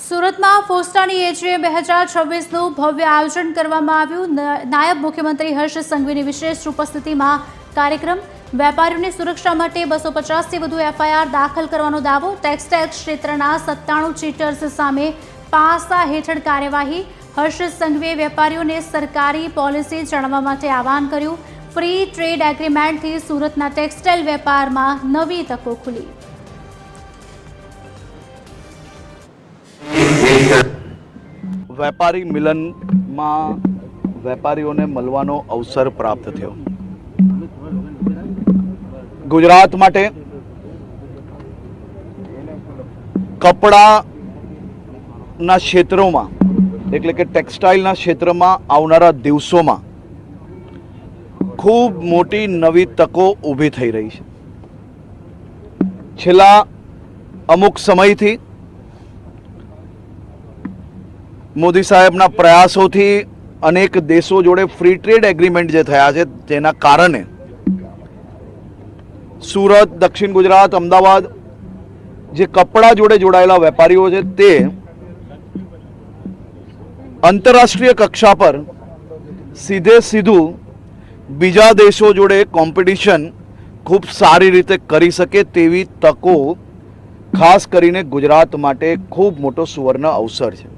સુરતમાં ફોસ્ટાની એજીએમ 2026નું ભવ્ય આયોજન કરવામાં આવ્યું। નાયબ મુખ્યમંત્રી હર્ષ સંઘવીની વિશેષ ઉપસ્થિતિમાં કાર્યક્રમ। વેપારીઓની સુરક્ષા માટે 250થી વધુ એફઆઈઆર દાખલ કરવાનો દાવો। ટેક્સટાઇલ ક્ષેત્રના 97 ચીટર્સ સામે પાસા હેઠળ કાર્યવાહી। હર્ષ સંઘવીએ વેપારીઓને સરકારી પોલિસી જાણવા માટે આહ્વાન કર્યું। ફ્રી ટ્રેડ એગ્રીમેન્ટથી સુરતના ટેક્સટાઇલ વેપારમાં નવી તકો ખુલી। વેપારી મિલન में वेपारीओं ने मलवानो अवसर प्राप्त थयो। गुजरात माटे कपड़ा क्षेत्रों में एटले के टेक्सटाइल क्षेत्र में आवनारा दिवसों में खूब मोटी नवी तको ऊभी थई रही है। छेल्ला अमुक समय थी मोदी साहेबना प्रयासों अनेक देशों जोड़े फ्री ट्रेड एग्रीमेंट जे थया छे तेना कारणे सूरत, दक्षिण गुजरात, अमदावाद जे कपड़ा जोड़े जोड़ायेला वेपारीओ छे ते आंतरराष्ट्रीय कक्षा पर सीधे सीधू बीजा देशों जोड़े कॉम्पिटिशन खूब सारी रीते करी सके तेवी तको खास करीने गुजरात माटे खूब मोटो सुवर्ण अवसर है।